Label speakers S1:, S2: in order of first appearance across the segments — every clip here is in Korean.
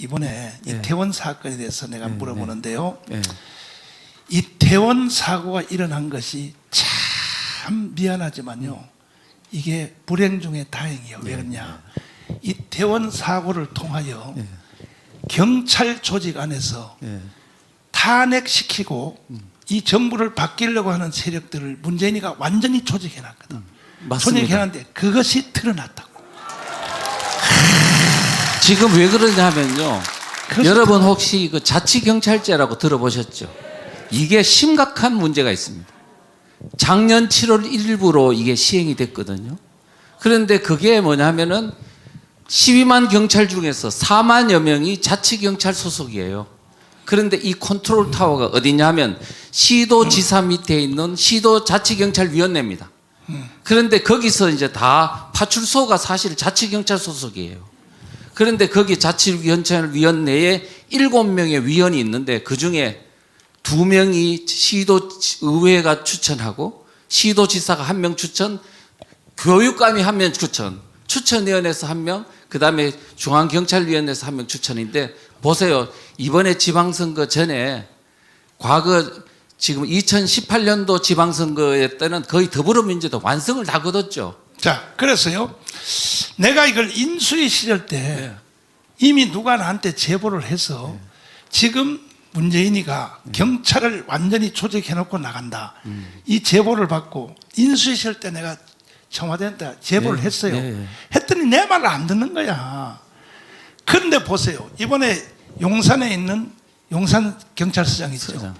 S1: 이번에
S2: 예.
S1: 이태원 사건에 대해서 내가 물어보는데요.
S2: 예.
S1: 이태원 사고가 일어난 것이 참 미안하지만요. 이게 불행 중에 다행이에요. 왜 그러냐. 이태원 사고를 통하여 경찰 조직 안에서 탄핵시키고 이 정부를 바뀌려고 하는 세력들을 문재인이가 완전히 조직해놨거든.
S2: 맞습니다.
S1: 조직해놨는데 그것이 드러났다고.
S2: 지금 왜 그러냐면요.
S1: 그래서
S2: 여러분 혹시 그 자치경찰제라고 들어보셨죠? 이게 심각한 문제가 있습니다. 작년 7월 1일부로 이게 시행이 됐거든요. 그런데 그게 뭐냐면은 12만 경찰 중에서 4만여 명이 자치경찰 소속이에요. 그런데 이 컨트롤 타워가 어디냐면 시도지사 밑에 있는 시도자치경찰위원회입니다. 그런데 거기서 이제 다 파출소가 사실 자치경찰 소속이에요. 그런데 거기 자치경찰위원회에 7명의 위원이 있는데 그중에 2명이 시도의회가 추천하고 시도지사가 1명 추천, 교육감이 1명 추천, 추천위원회에서 1명, 그 다음에 중앙경찰위원회에서 1명 추천인데 보세요. 이번에 지방선거 전에 과거 지금 2018년도 지방선거에 때는 거의 더불어민주당 완성을 다 거뒀죠.
S1: 자, 그래서요. 내가 이걸 인수위 시절 때 이미 누가 나한테 제보를 해서 지금 문재인이가 경찰을 완전히 조직해놓고 나간다. 이 제보를 받고 인수위 시절 때 내가 청와대한테 제보를 했어요. 했더니 내 말을 안 듣는 거야. 그런데 보세요. 이번에 용산에 있는 용산경찰서장 있죠.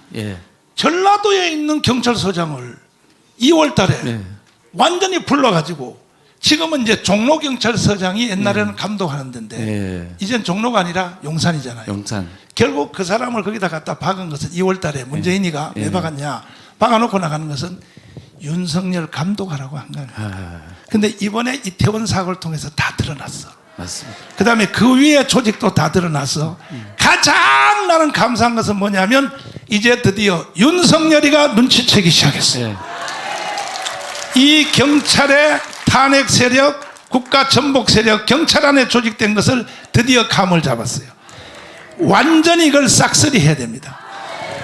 S1: 전라도에 있는 경찰서장을 2월 달에 완전히 불러가지고 지금은 이제 종로경찰서장이 옛날에는 감독하는 데인데 이젠 종로가 아니라 용산이잖아요.
S2: 용산.
S1: 결국 그 사람을 거기다 갖다 박은 것은 2월 달에 문재인이가 왜 박았냐. 박아놓고 나가는 것은 윤석열 감독하라고 한 거예요. 근데 이번에 이태원 사고를 통해서 다 드러났어.
S2: 맞습니다.
S1: 그 다음에 그 위에 조직도 다 드러나서 가장 나는 감사한 것은 뭐냐면 이제 드디어 윤석열이가 눈치채기 시작했어요. 이 경찰의 탄핵 세력, 국가 전복 세력, 경찰 안에 조직된 것을 드디어 감을 잡았어요. 완전히 이걸 싹쓸이 해야 됩니다.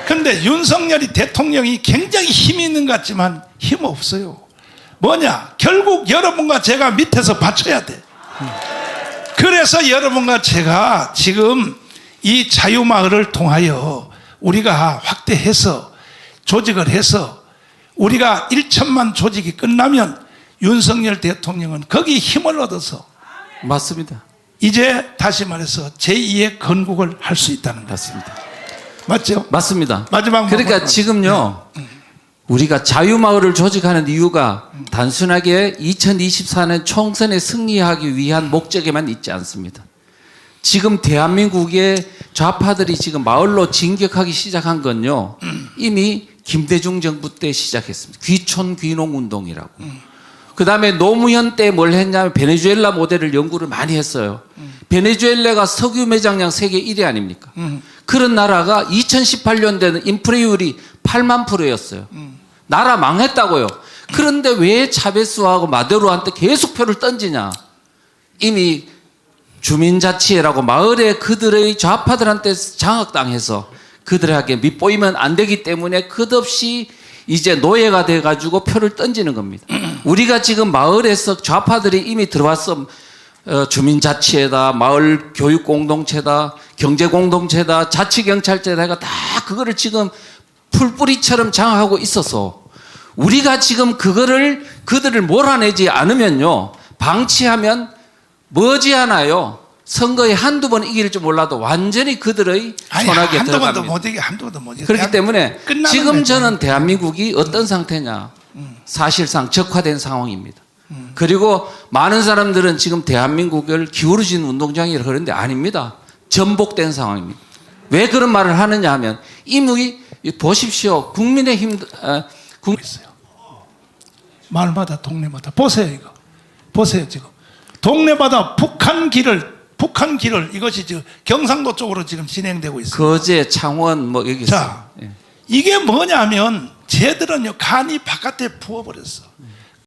S1: 그런데 윤석열이 대통령이 굉장히 힘이 있는 것 같지만 힘 없어요. 뭐냐? 결국 여러분과 제가 밑에서 받쳐야 돼. 그래서 여러분과 제가 지금 이 자유마을을 통하여 우리가 확대해서 조직을 해서 우리가 1천만 조직이 끝나면 윤석열 대통령은 거기 힘을 얻어서
S2: 맞습니다.
S1: 이제 다시 말해서 제2의 건국을 할 수 있다는 것.
S2: 맞습니다.
S1: 맞죠?
S2: 맞습니다.
S1: 마지막
S2: 그러니까 지금요 우리가 자유마을을 조직하는 이유가 단순하게 2024년 총선에 승리하기 위한 목적에만 있지 않습니다. 지금 대한민국의 좌파들이 지금 마을로 진격하기 시작한 건요 이미 김대중 정부 때 시작했습니다. 귀촌 귀농 운동이라고. 그 다음에 노무현 때 뭘 했냐면 베네수엘라 모델을 연구를 많이 했어요. 베네수엘라가 석유 매장량 세계 1위 아닙니까? 그런 나라가 2018년대는 인플레이율이 8만 %였어요. 나라 망했다고요. 그런데 왜 차베스하고 마두로한테 계속 표를 던지냐? 이미 주민자치회라고 마을에 그들의 좌파들한테 장악당해서 그들에게 밑보이면 안 되기 때문에 끝없이 이제 노예가 돼가지고 표를 던지는 겁니다. 우리가 지금 마을에서 좌파들이 이미 들어왔어. 주민자치회다, 마을 교육공동체다, 경제공동체다, 자치경찰제다 해가 다 그거를 지금 풀뿌리처럼 장악하고 있어서 우리가 지금 그들을 몰아내지 않으면요 방치하면 머지않아요 선거에 한두 번 이길지 몰라도 완전히 그들의 손아귀에 들어갑니다.
S1: 한두 번도 못 이겨.
S2: 그렇기 때문에 지금
S1: 거죠.
S2: 저는 대한민국이 어떤 상태냐 사실상 적화된 상황입니다. 그리고 많은 사람들은 지금 대한민국을 기울어진 운동장이라 그러는데 아닙니다. 전복된 상황입니다. 왜 그런 말을 하느냐 하면 이미 보십시오. 국민의힘
S1: 있어요. 마을마다 동네마다 보세요. 이거 보세요. 지금 동네마다 북한 길을 이것이 지금 경상도 쪽으로 지금 진행되고 있어요.
S2: 거제, 창원 뭐 여기
S1: 자, 이게 뭐냐면 쟤들은요 간이 바깥에 부어버렸어.